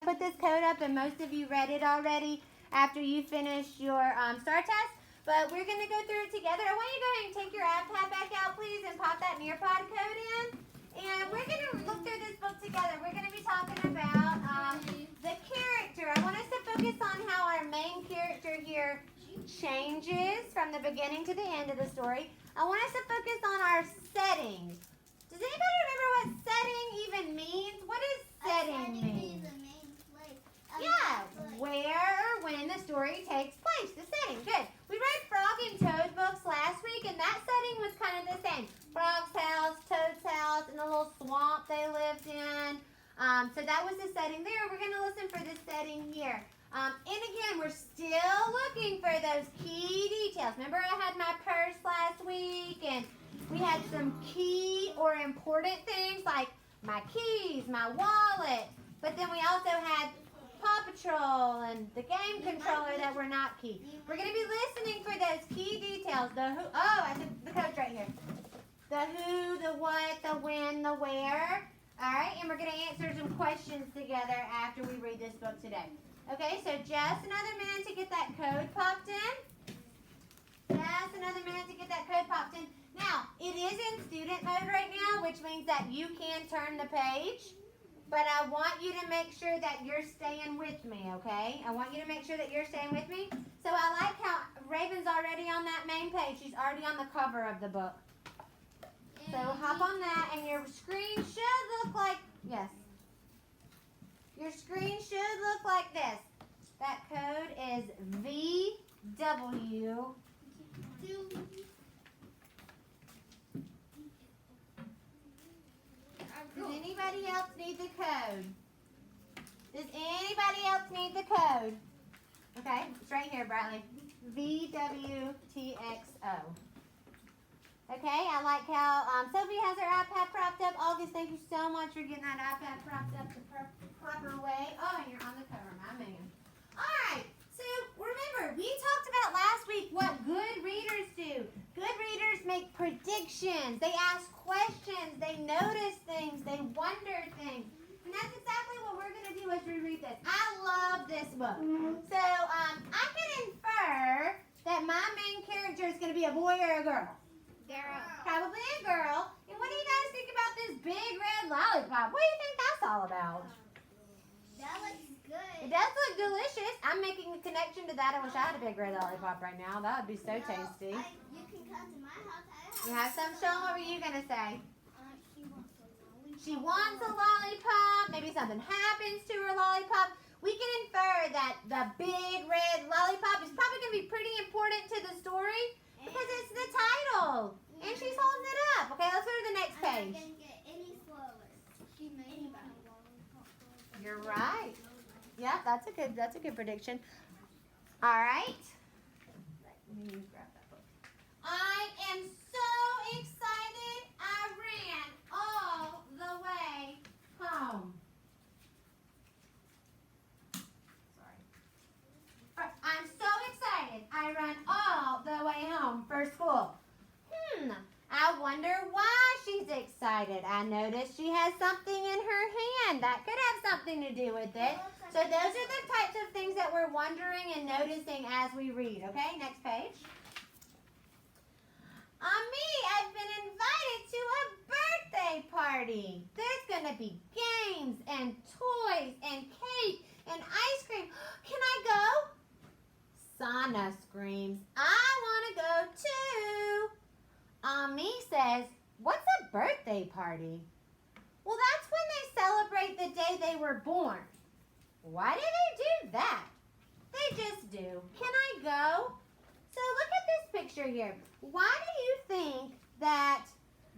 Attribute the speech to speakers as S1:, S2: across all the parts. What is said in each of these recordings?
S1: put this code up, and most of you read it already after you finished your STAR test. But we're going to go through it together. I want you to go ahead and take your iPad back out, please, and pop that Nearpod code in. And we're going to look through this book together. We're going to be talking about the character. I want us to focus on how our main character here changes from the beginning to the end of the story. I want us to focus on our setting. Does anybody remember what setting even means? What does setting mean? Yeah, where or when the story takes place, the setting. Good. We read Frog and Toad books last week, and that setting was kind of the same. Frog's house, Toad's house, and the little swamp they lived in. So that was the setting there. We're going to listen for the setting here. And again, we're still looking for those key details. Remember I had my purse last week, and we had some key or important things like my keys, my wallet, but then we also had Paw Patrol and the game controller that were not key. We're going to be listening for those key details. The who, I said the code's right here. The who, the what, the when, the where. All right, and we're going to answer some questions together after we read this book today. Okay, so just another minute to get that code popped in. Just another minute to get that code popped in. Now, it is in student mode right now, which means that you can turn the page. But I want you to make sure that you're staying with me, okay? I want you to make sure that you're staying with me. So I like how Raven's already on that main page. She's already on the cover of the book. So hop on that, and your screen should look like, yes. Your screen should look like this. That code is VW. Does anybody else need the code? Does anybody else need the code? Okay, it's right here, Bradley. VWTXO. Okay, I like how Sophie has her iPad propped up. August, thank you so much for getting that iPad propped up the proper way. Oh, and you're on the cover, my man. All right, so remember, we talked about last week what good readers do. Good readers make predictions. They ask questions. They notice things. They wonder things. And that's exactly what we're going to do as we read this. I love this book. So I can infer that my main character is going to be a boy or a girl.
S2: Girl.
S1: Probably a girl. And what do you guys think about this big red lollipop? What do you think that's all about?
S2: That looks good.
S1: It does look delicious. I'm making a connection to that. I wish I had a big red lollipop right now. That would be so tasty.
S2: You can come to my house.
S1: You have some, Sean? What were you going to say?
S2: She wants a lollipop.
S1: She wants a lollipop. Maybe something happens to her lollipop. We can infer that the big red lollipop is probably going to be pretty important to the story because it's the title. And she's holding it up. Okay, let's go to the next
S2: I'm not
S1: page.
S2: going to get any slower. She made about a lollipop.
S1: You're right. Yeah, that's a good prediction. All right. Let me grab that book. I am so excited. I ran all the way home. Sorry. I'm so excited. I ran all the way home for school. I wonder why she's excited. I noticed she has something in her hand. That could have something to do with it. So those are the types of things that we're wondering and noticing as we read. Okay, next page. Me, I've been invited to a birthday party. There's going to be games and toys and cake and ice cream. Can I go? Sana screams, I want to go too. Me says, what's a birthday party? Well, that's when they celebrate the day they were born. Why do they do that? They just do. Can I go? So look at this picture here. Why do you think that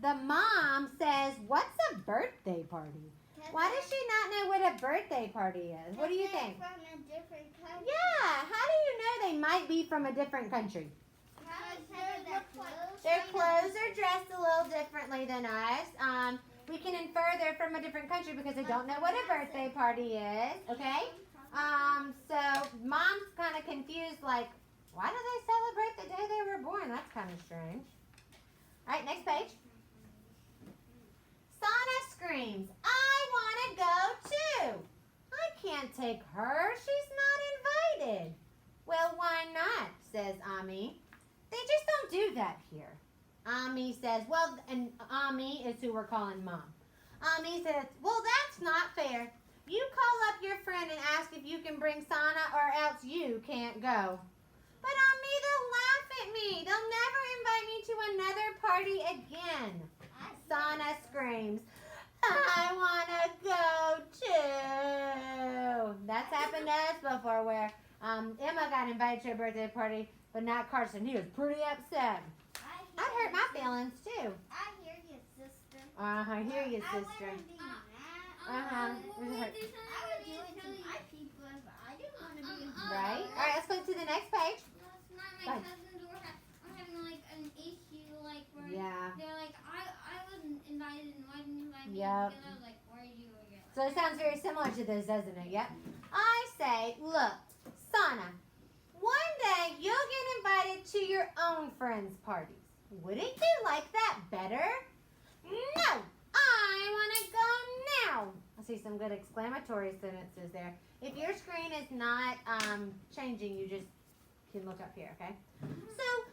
S1: the mom says, what's a birthday party? Why does she not know what a birthday party is? What do you think?
S2: From a different country.
S1: Yeah, how do you know they might be from a different country? Their clothes are dressed a little differently than us. We can infer they're from a different country because they don't know what a birthday party is, okay? So mom's kind of confused, like, why do they celebrate the day they were born? That's kind of strange. All right, next page. Sana screams, I want to go too. I I can't take her. She's not invited. Well, why not, says Ami. They just don't do that here. Ami says, well, and Ami is who we're calling Mom. Ami says, well, that's not fair. You call up your friend and ask if you can bring Sana or else you can't go. But Ami, they'll laugh at me. They'll never invite me to another party again. Sana screams, I want to go too. That's happened to us before where Emma got invited to a birthday party, but not Carson. He was pretty upset. That hurt my feelings too.
S2: I hear you, sister.
S1: I hear you, sister.
S2: I wouldn't be mad.
S1: Uh-huh.
S2: I would do it to my people if I didn't want to be
S1: Right? All right, let's go to the next page.
S3: Last night
S1: Go
S3: my
S1: ahead.
S3: cousins were having like an issue, like where
S1: Yeah.
S3: they're like, I wasn't invited and why didn't you invite me?
S1: Yep.
S3: And I was like, why are you again?
S1: So it sounds very similar to this, doesn't it? Yep. I say, look, Sana, one day you'll get invited to your own friends' parties. Wouldn't you like that better? No, I want to go now. I see some good exclamatory sentences there. If your screen is not changing, you just can look up here, okay? So,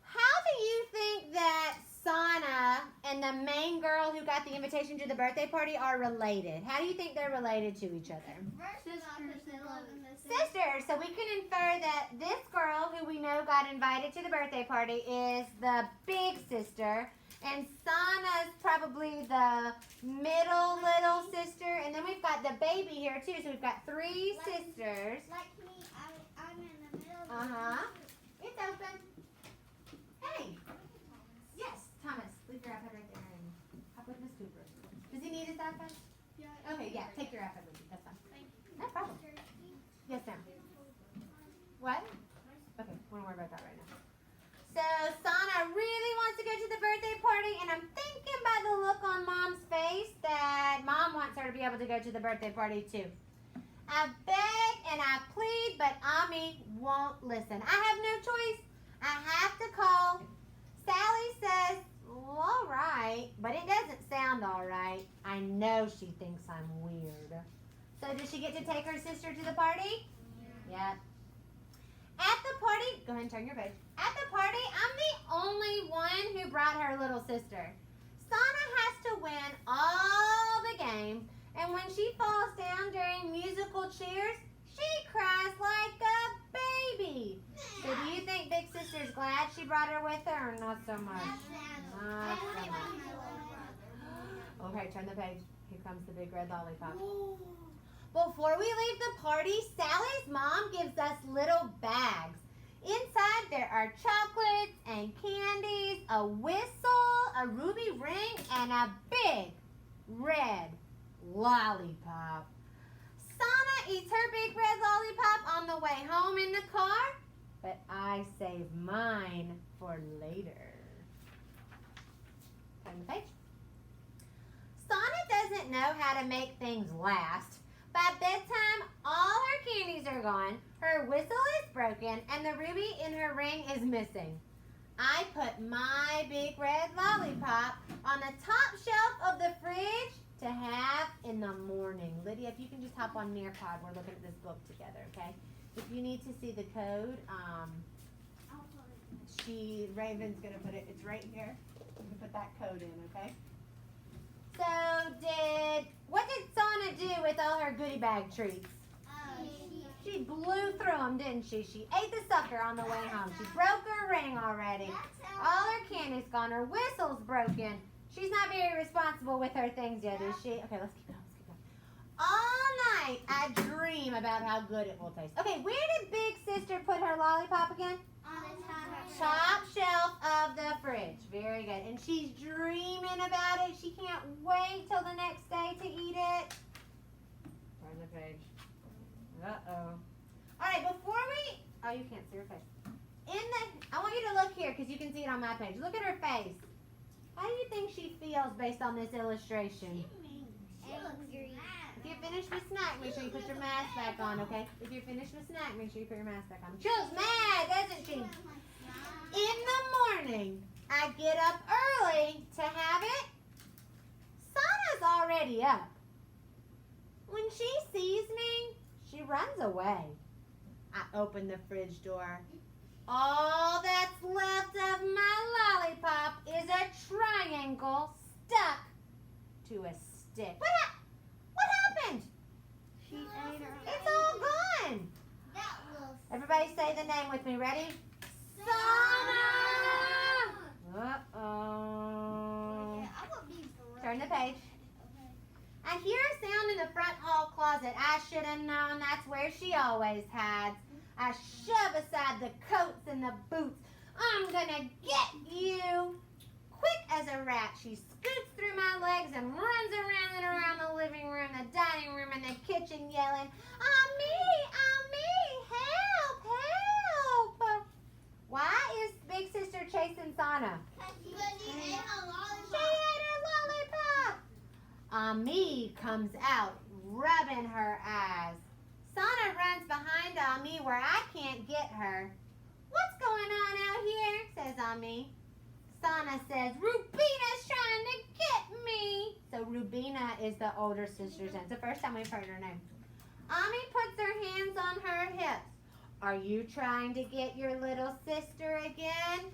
S1: how do you think that Sana and the main girl who got the invitation to the birthday party are related? How do you think they're related to each other? Sisters. So we can infer that this girl who we know got invited to the birthday party is the big sister, and Sana's probably the middle little sister, and then we've got the baby here too. So we've got three sisters.
S2: Like me, I'm in the middle.
S1: Uh-huh. It's open. Hey. Yes, Thomas. Leave your iPad right there and hop with Miss Cooper. Does he need his iPad?
S2: Yeah.
S1: Okay, yeah. Take your iPad with you. That's fine.
S2: Thank you.
S1: No problem. Yes, ma'am. What? Okay, we don't worry about that right now. So Sana really wants to go to the birthday party, and I'm thinking by the look on Mom's face that Mom wants her to be able to go to the birthday party too. I beg and I plead, but Ami won't listen. I have no choice. I have to call. Sally says, well, all right, but it doesn't sound all right. I know she thinks I'm weird. So does she get to take her sister to the party? Yeah. At the party, go ahead and turn your page. At the party, I'm the only one who brought her little sister. Sana has to win all the games, and when she falls down during musical chairs, she cries like a baby. So do you think Big Sister's glad she brought her with her, or not so much? Not so much. Okay, turn the page. Here comes the big red lollipop. Before we leave the party, Sally's mom gives us little bags. Inside there are chocolates and candies, a whistle, a ruby ring, and a big red lollipop. Sana eats her big red lollipop on the way home in the car, but I save mine for later. Turn the page. Sana doesn't know how to make things last. By bedtime, all her candies are gone, her whistle is broken, and the ruby in her ring is missing. I put my big red lollipop on the top shelf of the fridge to have in the morning. Lydia, if you can just hop on Nearpod, we're looking at this book together, okay? If you need to see the code, Raven's gonna put it, it's right here. You can put that code in, okay? So what did Sana do with all her goodie bag treats? She blew through them, didn't she? She ate the sucker on the way home. She broke her ring already. All her candy's gone. Her whistle's broken. She's not very responsible with her things yet, is she? Okay, let's keep going. All night, I dream about how good it will taste. Okay, where did Big Sister put her lollipop again?
S2: On the
S1: Top shelf of the fridge. Very good. And she's dreaming about it. She can't wait till the next day to eat it. Turn the page. Uh-oh. All right, before we... Oh, you can't see her face. I want you to look here because you can see it on my page. Look at her face. How do you think she feels based on this illustration?
S2: Angry.
S1: If you're finished with snack, make sure you put your mask back on, okay? If you're finished with snack, make sure you put your mask back on. She looks mad, doesn't she? In the morning, I get up early to have it. Sana's already up. When she sees me, she runs away. I open the fridge door. All that's left of my lollipop is a triangle stuck to a stick. What happened?
S2: She ate her.
S1: It's all gone.
S2: That was.
S1: Everybody say the name with me. Ready? Sana! Uh-oh.
S2: Yeah, I would be for
S1: Turn the page.
S2: Okay.
S1: I hear a sound in the front hall closet. I should have known that's where she always hides. I shove aside the coats and the boots. I'm gonna get you. Quick as a rat, she scoots through my legs and runs around and around the living room, the dining room, and the kitchen yelling, me, help, help. Why is Big Sister chasing Sana?
S2: She ate a
S1: She
S2: lollipop.
S1: ate her lollipop. Ami comes out, rubbing her eyes. Sana runs behind Ami where I can't get her. What's going on out here? Says Ami. Sana says, Rubina's trying to get me. So Rubina is the older sister's name. It's the first time we've heard her name. Ami puts her hands on her hips. Are you trying to get your little sister again?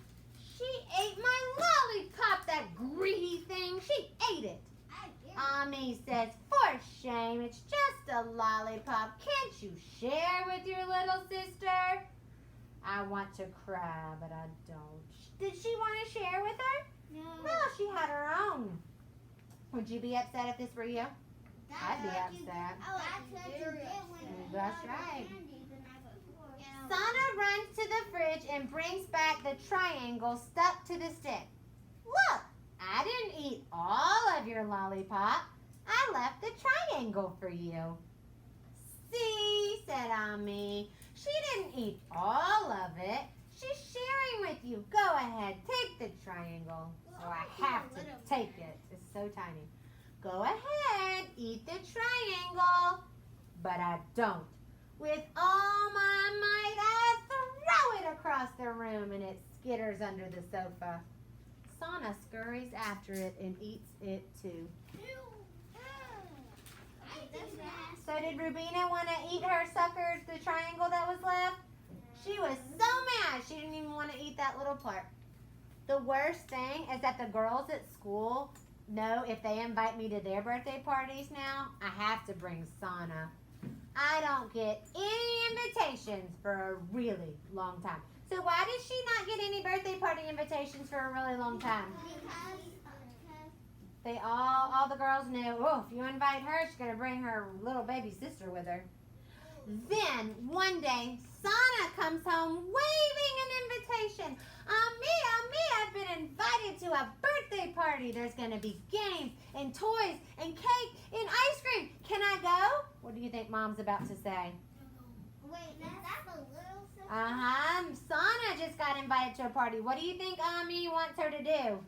S1: She ate my lollipop, that greedy thing. She ate it.
S2: I did.
S1: Ami says, for shame, it's just a lollipop. Can't you share with your little sister? I want to cry, but I don't. Did she want to share with her?
S2: No.
S1: No, she had her own. Would you be upset if this were you? I'd be upset.
S2: That's what you did when
S1: That's
S2: you had
S1: right.
S2: candy the night before.
S1: Sana runs to the fridge and brings back the triangle stuck to the stick. Look, I didn't eat all of your lollipop. I left the triangle for you. See, said Ami. She didn't eat all of it. She's sharing with you. Go ahead, take the triangle. So I have to take it. It's so tiny. Go ahead, eat the triangle. But I don't. With all my might, I throw it across the room and it skitters under the sofa. Sana scurries after it and eats it too. So did Rubina want to eat her suckers, the triangle that was left? She was so mad she didn't even want to eat that little part. The worst thing is that the girls at school know if they invite me to their birthday parties now, I have to bring Sana. I don't get any invitations for a really long time. So why did she not get any birthday party invitations for a really long time? They all the girls knew, oh, if you invite her, she's going to bring her little baby sister with her. Then, one day, Sana comes home waving an invitation. Ami, I've been invited to a birthday party. There's going to be games and toys and cake and ice cream. Can I go? What do you think Mom's about to say?
S2: Wait, that's a little sister?
S1: Sana just got invited to a party. What do you think Ami wants her to do?